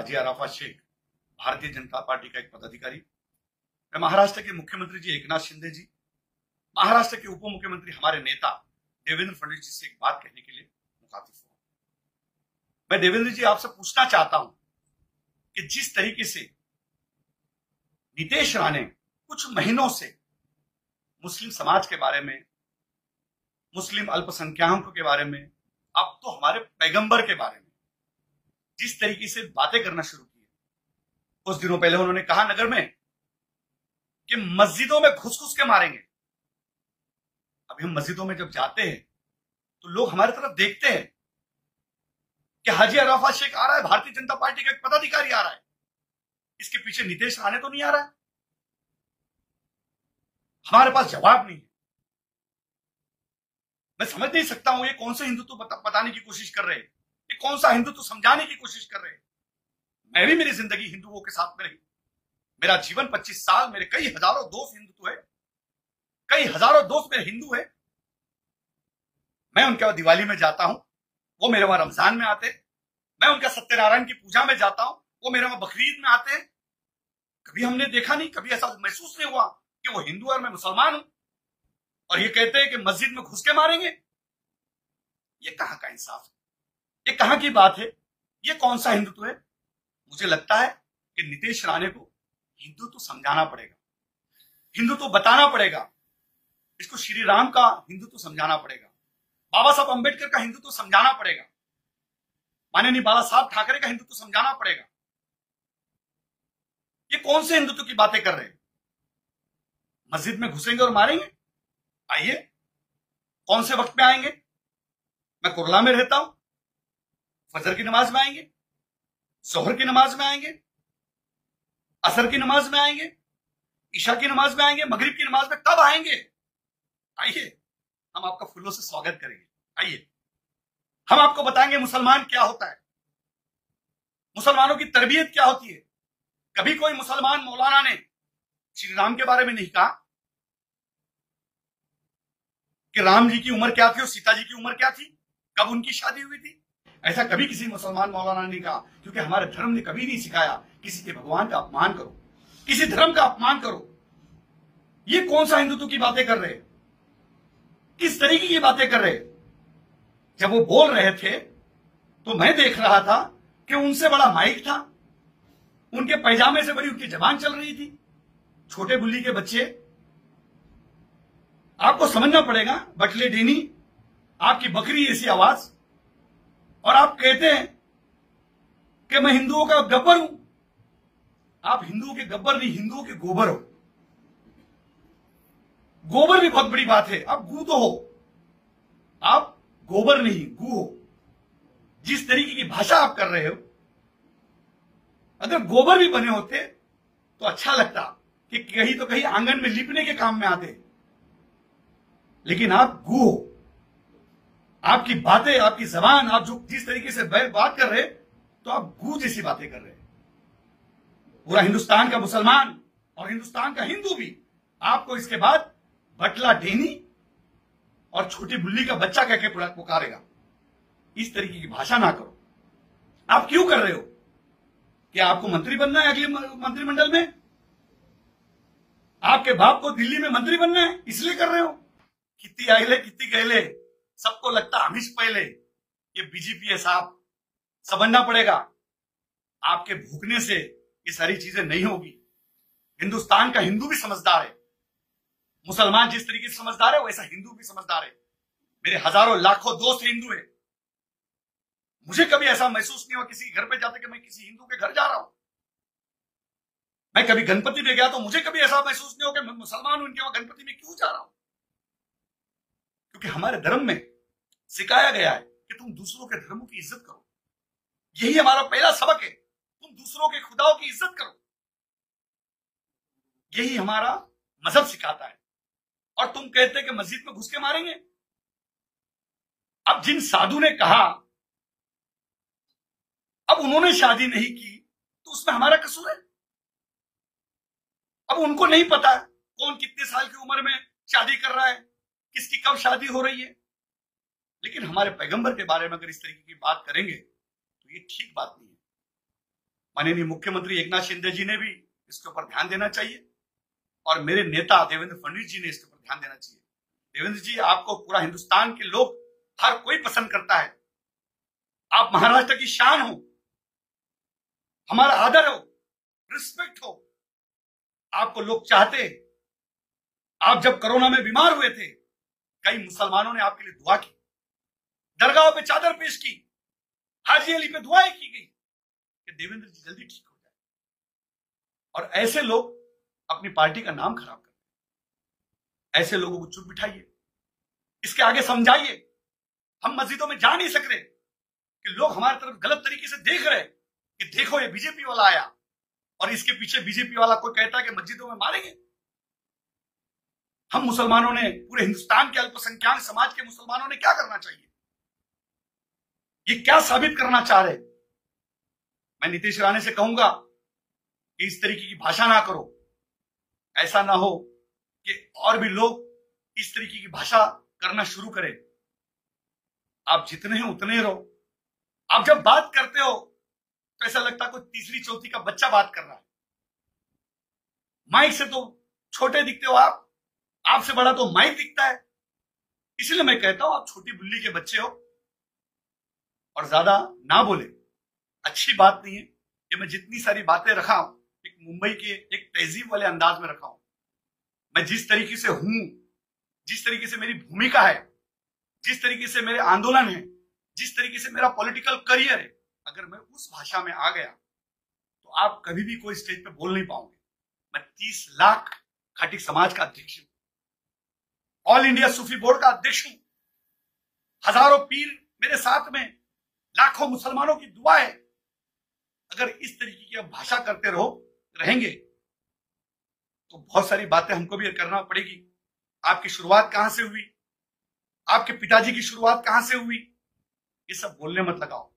हाजी Arafat Sheikh Bharatiya Janata party का एक पदाधिकारी। मैं महाराष्ट्र के मुख्यमंत्री जी एकनाथ शिंदे जी, महाराष्ट्र के उप मुख्यमंत्री हमारे नेता देवेंद्र फडणवीस जी से एक बात कहने के लिए मुखातिब हुआ। मैं देवेंद्र जी आपसे पूछना चाहता हूं कि जिस तरीके से नीतीश राणे कुछ महीनों से मुस्लिम समाज के बारे में, मुस्लिम अल्पसंख्याकों के बारे में, अब तो हमारे पैगंबर के बारे में जिस तरीके से बातें करना शुरू की, कुछ दिनों पहले उन्होंने कहा नगर में कि मस्जिदों में घुस घुस के मारेंगे। अभी हम मस्जिदों में जब जाते हैं तो लोग हमारी तरफ देखते हैं कि हाजी अराफात शेख आ रहा है, भारतीय जनता पार्टी का एक पदाधिकारी आ रहा है, इसके पीछे नीतीश राणे तो नहीं आ रहा है। हमारे पास जवाब नहीं है। मैं समझ नहीं सकता हूं ये कौन सा हिंदुत्व बताने की कोशिश कर रहे हैं, ये कौन सा हिंदुत्व समझाने की कोशिश कर रहे हैं। मैं भी मेरी जिंदगी हिंदुओं के साथ में रही, मेरा जीवन 25 साल, मेरे कई हजारों दोस्त हिंदुत्व है, कई हजारों दोस्त मेरे हिंदू है। मैं उनके वहां दिवाली में जाता हूं, वो मेरे वहां रमजान में आते, मैं उनका सत्यनारायण की पूजा में जाता हूं, वो मेरे वहां बकरीद में आते हैं। कभी हमने देखा नहीं, कभी ऐसा महसूस नहीं हुआ कि वो हिंदू है और मैं मुसलमान हूं, और ये कहते हैं कि मस्जिद में घुस के मारेंगे। ये कहां का इंसाफ है, ये कहां की बात है, ये कौन सा हिंदुत्व है। मुझे लगता है कि नीतीश राणे को हिंदुत्व समझाना पड़ेगा, हिंदुत्व बताना पड़ेगा, इसको श्री राम का हिंदुत्व समझाना पड़ेगा, बाबा साहब अंबेडकर का हिंदुत्व समझाना पड़ेगा, माननीय बाला साहब ठाकरे का हिंदुत्व समझाना पड़ेगा। ये कौन से हिंदुत्व की बातें कर रहे हैं। मस्जिद में घुसेंगे और मारेंगे। आइए, कौन से वक्त में आएंगे। मैं कुरला में रहता हूं, फजर की नमाज में आएंगे, जोहर की नमाज में आएंगे, असर की नमाज में आएंगे, ईशा की नमाज में आएंगे, मगरिब की नमाज में कब आएंगे। आइए, हम आपका फूलों से स्वागत करेंगे। आइए, हम आपको बताएंगे मुसलमान क्या होता है, मुसलमानों की तरबियत क्या होती है। कभी कोई मुसलमान मौलाना ने श्री राम के बारे में नहीं कहा कि राम जी की उम्र क्या थी और सीता जी की उम्र क्या थी, कब उनकी शादी हुई थी। ऐसा कभी किसी मुसलमान मौलाना ने कहा, क्योंकि हमारे धर्म ने कभी नहीं सिखाया किसी के भगवान का अपमान करो, किसी धर्म का अपमान करो। ये कौन सा हिंदुत्व की बातें कर रहे हैं, किस तरीके की बातें कर रहे हैं। जब वो बोल रहे थे तो मैं देख रहा था कि उनसे बड़ा माइक था, उनके पैजामे से बड़ी उनकी जबान चल रही थी। छोटे बुल्ली के बच्चे, आपको समझना पड़ेगा, बटले डेनी, आपकी बकरी ऐसी आवाज, और आप कहते हैं कि मैं हिंदुओं का गब्बर हूं। आप हिंदुओं के गब्बर नहीं, हिंदुओं के गोबर हो। गोबर भी बहुत बड़ी बात है, आप गू तो हो, आप गोबर नहीं गू हो। जिस तरीके की भाषा आप कर रहे हो, अगर गोबर भी बने होते तो अच्छा लगता कि कहीं तो कहीं आंगन में लिपने के काम में आते, लेकिन आप गू हो। आपकी बातें, आपकी जबान, आप जो जिस तरीके से बात कर रहे तो आप गू जैसी बातें कर रहे। पूरा हिंदुस्तान का मुसलमान और हिंदुस्तान का हिंदू भी आपको इसके बाद बटला डेनी और छोटी बुल्ली का बच्चा कह के पुकारेगा। इस तरीके की भाषा ना करो। आप क्यों कर रहे हो? क्या आपको मंत्री बनना है अगले मंत्रिमंडल में? आपके बाप को दिल्ली में मंत्री बनना है, इसलिए कर रहे हो? कितनी आइले कितनी गहले, सबको लगता हमीश पहले। ये बीजेपी है साहब, समझना पड़ेगा। आपके भूखने से ये सारी चीजें नहीं होगी। हिंदुस्तान का हिंदू भी समझदार है। मुसलमान जिस तरीके से समझदार है वैसा हिंदू भी समझदार है। मेरे हजारों लाखों दोस्त हिंदू है। मुझे कभी ऐसा महसूस नहीं हुआ किसी के घर पे जाते कि मैं किसी हिंदू के घर जा रहा हूं। मैं कभी गणपति में गया तो मुझे कभी ऐसा महसूस नहीं हो कि मैं मुसलमान हूं, इनके वहां गणपति में क्यों जा रहा हूं। क्योंकि हमारे धर्म में सिखाया गया है कि तुम दूसरों के धर्मों की इज्जत करो। यही हमारा पहला सबक है, तुम दूसरों के खुदाओं की इज्जत करो। यही हमारा मजहब सिखाता है। और तुम कहते हैं कि मस्जिद में घुस के मारेंगे। अब जिन साधु ने कहा, अब उन्होंने शादी नहीं की तो उसमें हमारा कसूर है। अब उनको नहीं पता कौन कितने साल की उम्र में शादी कर रहा है, किसकी कब शादी हो रही है। लेकिन हमारे पैगंबर के बारे में अगर इस तरीके की बात करेंगे तो ये ठीक बात नहीं है। माननीय मुख्यमंत्री एकनाथ शिंदे जी ने भी इसके ऊपर ध्यान देना चाहिए और मेरे नेता देवेंद्र फडणवीस जी ने इसके ऊपर ध्यान देना चाहिए। देवेंद्र जी, आपको पूरा हिंदुस्तान के लोग, हर कोई पसंद करता है। आप महाराष्ट्र की शान हो, हमारा आदर हो, रिस्पेक्ट हो, आपको लोग चाहते। आप जब कोरोना में बीमार हुए थे, कई मुसलमानों ने आपके लिए दुआ की, दरगाहों पे चादर पेश की, हाजी अली पे दुआएं की गई कि देवेंद्र जी जल्दी ठीक हो जाए। और ऐसे लोग अपनी पार्टी का नाम खराब करते हैं। ऐसे लोगों को चुप बिठाइए, इसके आगे समझाइए। हम मस्जिदों में जा नहीं सक रहे कि लोग हमारी तरफ गलत तरीके से देख रहे कि देखो ये बीजेपी वाला आया, और इसके पीछे बीजेपी वाला कोई कहता है कि मस्जिदों में मारेंगे। हम मुसलमानों ने, पूरे हिंदुस्तान के अल्पसंख्यक समाज के मुसलमानों ने क्या करना चाहिए? ये क्या साबित करना चाह रहे? मैं नीतीश राणे से कहूंगा कि इस तरीके की भाषा ना करो। ऐसा ना हो कि और भी लोग इस तरीके की भाषा करना शुरू करें। आप जितने हैं उतने ही रहो। आप जब बात करते हो तो ऐसा लगता है कोई तीसरी चौथी का बच्चा बात कर रहा है। माइक से तो छोटे दिखते हो आप, आपसे बड़ा तो माइक दिखता है। इसलिए मैं कहता हूं आप छोटी बुल्ली के बच्चे हो और ज्यादा ना बोले, अच्छी बात नहीं है। ये मैं जितनी सारी बातें रखा हूं एक मुंबई के एक तहजीब वाले अंदाज में रखा हूं। मैं जिस तरीके से हूं, जिस तरीके से मेरी भूमिका है, जिस तरीके से मेरे आंदोलन है, जिस तरीके से मेरा पॉलिटिकल करियर है, अगर मैं उस भाषा में आ गया तो आप कभी भी कोई स्टेज पे बोल नहीं पाओगे। मैं 30 लाख खाटी समाज का अध्यक्ष हूं, ऑल इंडिया सूफी बोर्ड का अध्यक्ष हूं। हजारों पीर मेरे साथ में, लाखों मुसलमानों की दुआ है। अगर इस तरीके की भाषा करते रहेंगे तो बहुत सारी बातें हमको भी करना पड़ेगी। आपकी शुरुआत कहां से हुई, आपके पिताजी की शुरुआत कहां से हुई, ये सब बोलने मत लगाओ।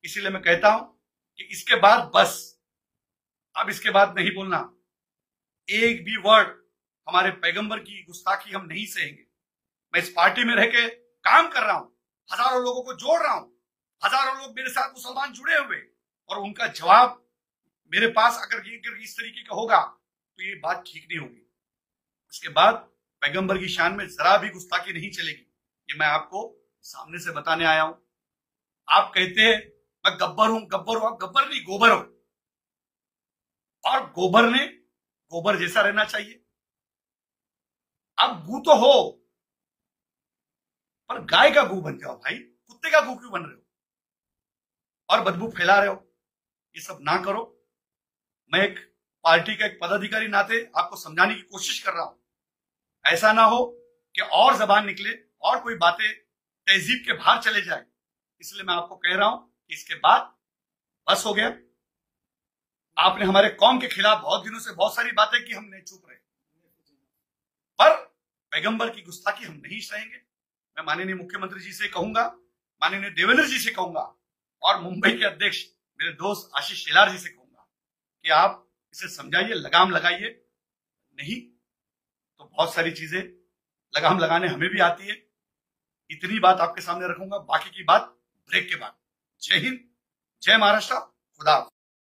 इसीलिए मैं कहता हूं कि इसके बाद बस, अब इसके बाद नहीं बोलना। एक भी वर्ड हमारे पैगंबर की गुस्ताखी हम नहीं सहेंगे। मैं इस पार्टी में रह के काम कर रहा हूं, हजारों लोगों को जोड़ रहा हूं, हजारों लोग मेरे साथ मुसलमान जुड़े हुए, और उनका जवाब मेरे पास अगर इस तरीके का होगा तो ये बात ठीक नहीं होगी। इसके बाद पैगंबर की शान में जरा भी गुस्ताखी नहीं चलेगी। ये मैं आपको सामने से बताने आया हूं। आप कहते हैं मैं गब्बर हूं, गब्बर हूं। आप गब्बर नहीं, गोबर हो, और गोबर ने गोबर जैसा रहना चाहिए। आप गू तो हो, पर गाय का गू बन जाओ भाई, कुत्ते का गू क्यों बन रहे हो और बदबू फैला रहे हो? ये सब ना करो। मैं एक पार्टी का एक पदाधिकारी नाते आपको समझाने की कोशिश कर रहा हूं। ऐसा ना हो कि और जबान निकले और कोई बातें तहजीब के बाहर चले जाए। इसलिए मैं आपको कह रहा हूं कि इसके बाद बस हो गया। आपने हमारे कौम के खिलाफ बहुत दिनों से बहुत सारी बातें की, हम नहीं चुप रहे, पर पैगंबर की गुस्ताखी हम नहीं सहेंगे। मैं माननीय मुख्यमंत्री जी से कहूंगा, माननीय देवेंद्र जी से कहूंगा, और मुंबई के अध्यक्ष मेरे दोस्त आशीष शेलार जी से कहूंगा कि आप इसे समझाइए, लगाम लगाइए। नहीं तो बहुत सारी चीजें लगाम लगाने हमें भी आती है। इतनी बात आपके सामने रखूंगा, बाकी की बात ब्रेक के बाद। जय हिंद, जय महाराष्ट्र, खुदा।